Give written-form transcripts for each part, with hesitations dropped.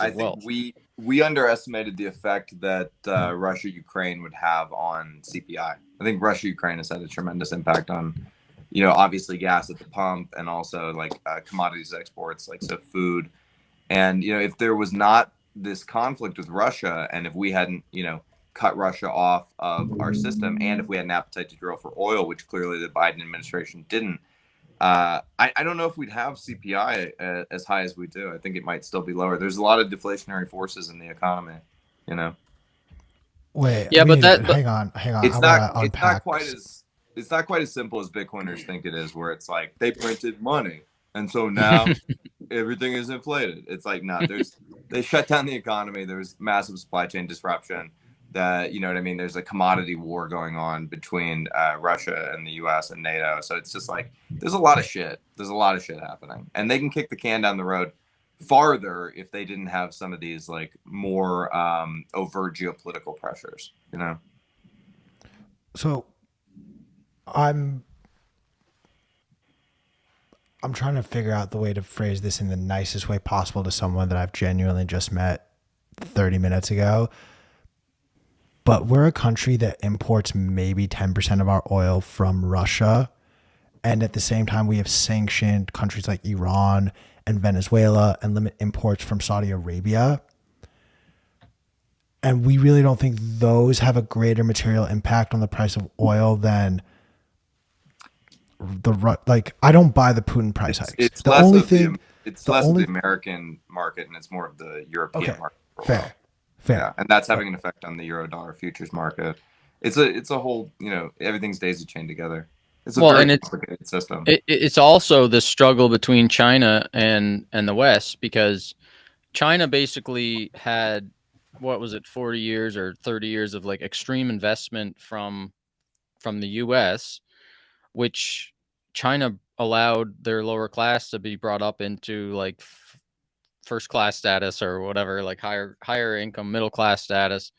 I of think wealth. we underestimated the effect that Russia Ukraine would have on CPI. I think Russia Ukraine has had a tremendous impact on, obviously gas at the pump and also like commodities exports, like so food. And if there was not this conflict with Russia, and if we hadn't cut Russia off of our system, and if we had an appetite to drill for oil, which clearly the Biden administration didn't, I don't know if we'd have CPI as high as we do. I think it might still be lower. There's a lot of deflationary forces in the economy. You know, Wait, Yeah, but that hang on. I it's want not to it's not unpack. quite as it's not quite as simple as Bitcoiners think it is, where it's like they printed money and so now everything is inflated. It's like no, they shut down the economy. There's massive supply chain disruption. That what I mean. There's a commodity war going on between Russia and the U.S. and NATO. So it's just like there's a lot of shit. There's a lot of shit happening, and they can kick the can down the road farther if they didn't have some of these like more overt geopolitical pressures. So I'm I'm trying to figure out the way to phrase this in the nicest way possible to someone that I've genuinely just met 30 minutes ago. But we're a country that imports maybe 10% of our oil from Russia. And at the same time, we have sanctioned countries like Iran and Venezuela and limit imports from Saudi Arabia. And we really don't think those have a greater material impact on the price of oil than like I don't buy the Putin price It's hikes. it's The less only of thing, the the only American market and it's more of the European okay, market for oil. fair, fair. Yeah, and that's But having an effect on the euro dollar futures market. It's a whole, everything's daisy chained together. It's a well, very and complicated system. it's also the struggle between China and the West, because China basically had, what was it, 40 years or 30 years of like extreme investment from the US, which China allowed their lower class to be brought up into like first class status or whatever, like higher income middle class status.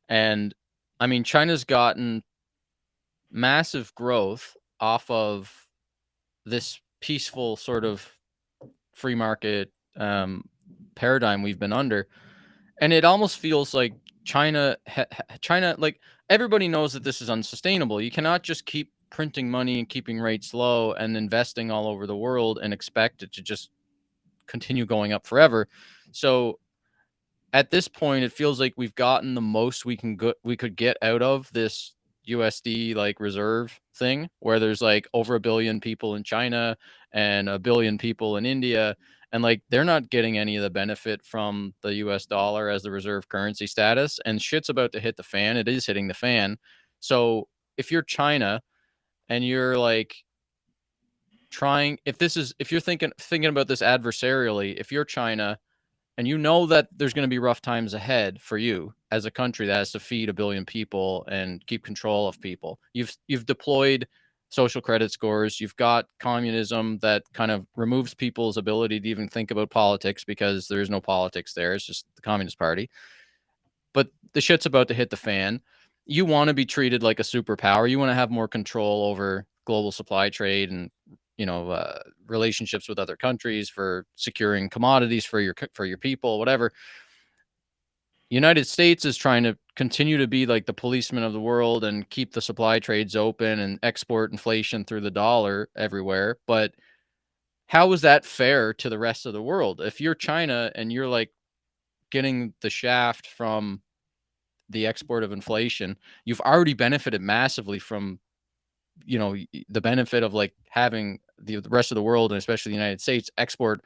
And I mean, China's gotten massive growth off of this peaceful sort of free market paradigm we've been under, and it almost feels like China, like, everybody knows that this is unsustainable. You cannot just keep printing money and keeping rates low and investing all over the world and expect it to just continue going up forever. So at this point, it feels like we've gotten the most we could get out of this USD like reserve thing, where there's like over a billion people in China and a billion people in India, and like they're not getting any of the benefit from the US dollar as the reserve currency status, and shit's about to hit the fan. It is hitting the fan. So if you're China and you're like trying, if you're thinking about this adversarially, if you're China and you know that there's going to be rough times ahead for you as a country that has to feed a billion people and keep control of people. You've deployed social credit scores. You've got communism that kind of removes people's ability to even think about politics because there is no politics there. It's just the Communist Party. But the shit's about to hit the fan. You want to be treated like a superpower. You want to have more control over global supply trade and relationships with other countries for securing commodities for your people, whatever. United States is trying to continue to be like the policeman of the world and keep the supply trades open and export inflation through the dollar everywhere. But how is that fair to the rest of the world? If you're China and you're like getting the shaft from the export of inflation, you've already benefited massively from the benefit of like having the rest of the world, and especially the United States, export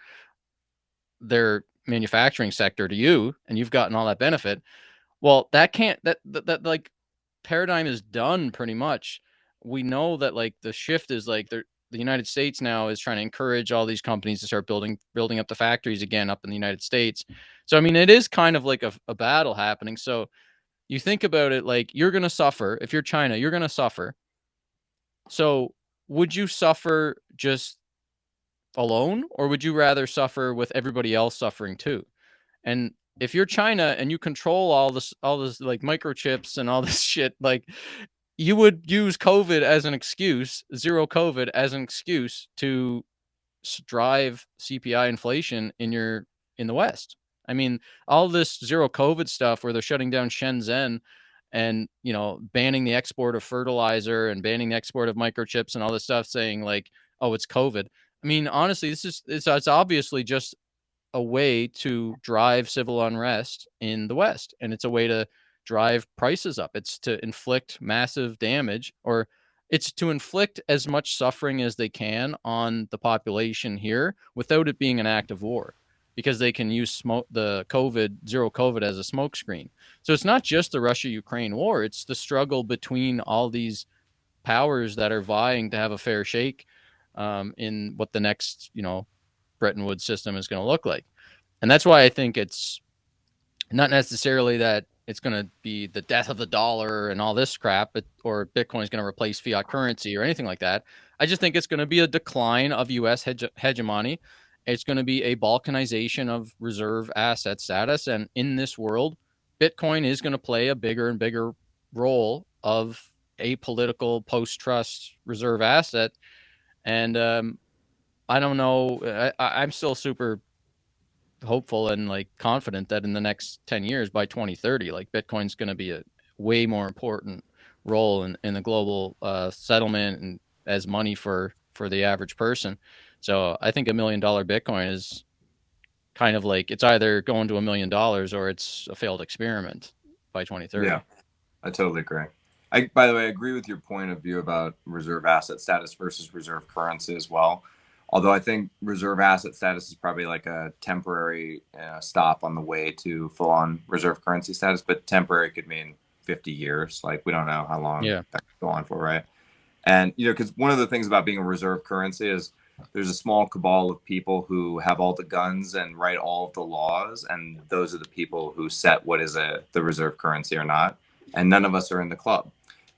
their manufacturing sector to you, and you've gotten all that benefit. Well, that can't that like paradigm is done pretty much. We know that like the shift is like the United States now is trying to encourage all these companies to start building up the factories again up in the United States. So I mean, it is kind of like a battle happening. So you think about it, like, you're going to suffer. If you're China, you're going to suffer. So would you suffer just alone, or would you rather suffer with everybody else suffering too? And if you're China and you control all this like microchips and all this shit, like, you would use COVID as an excuse, zero COVID as an excuse to drive CPI inflation in the West. I mean, all this zero COVID stuff where they're shutting down Shenzhen and, you know, banning the export of fertilizer and banning the export of microchips and all this stuff, saying like, oh, it's COVID. I mean, honestly, it's obviously just a way to drive civil unrest in the West, and it's a way to drive prices up. It's to inflict massive damage, or it's to inflict as much suffering as they can on the population here without it being an act of war, because they can use the zero COVID as a smokescreen. So it's not just the Russia-Ukraine war, it's the struggle between all these powers that are vying to have a fair shake in what the next, you know, Bretton Woods system is going to look like. And that's why I think it's not necessarily that it's going to be the death of the dollar and all this crap, or Bitcoin is going to replace fiat currency or anything like that. I just think it's going to be a decline of U.S. hegemony. It's going to be a balkanization of reserve asset status. And in this world, Bitcoin is going to play a bigger and bigger role of a political post-trust reserve asset. And I don't know. I'm still super hopeful and like confident that in the next 10 years, by 2030, like Bitcoin's going to be a way more important role in the global settlement and as money for the average person. So I think $1 million Bitcoin is kind of like, it's either going to $1 million or it's a failed experiment by 2030. Yeah, I totally agree. By the way, I agree with your point of view about reserve asset status versus reserve currency as well. Although I think reserve asset status is probably like a temporary stop on the way to full on reserve currency status, but temporary could mean 50 years. Like we don't know how long that could go on for, right? And, you know, because one of the things about being a reserve currency is there's a small cabal of people who have all the guns and write all of the laws. And those are the people who set what is the reserve currency or not. And none of us are in the club.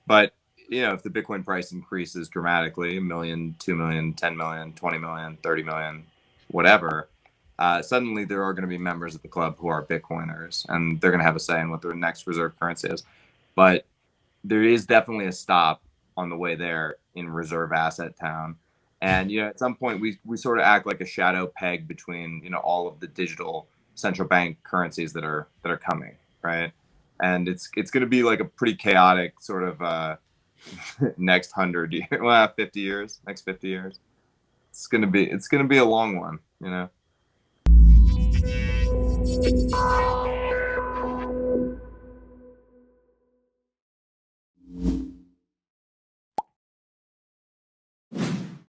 But you know, if the Bitcoin price increases dramatically, 1 million, 2 million, 10 million, 20 million, 30 million, whatever, suddenly there are going to be members of the club who are Bitcoiners, and they're going to have a say in what their next reserve currency is. But there is definitely a stop on the way there in reserve asset town. And, you know, at some point we sort of act like a shadow peg between, you know, all of the digital central bank currencies that are coming, right? And it's going to be like a pretty chaotic sort of next 100 years, well, 50 years, next 50 years. It's gonna be a long one, you know.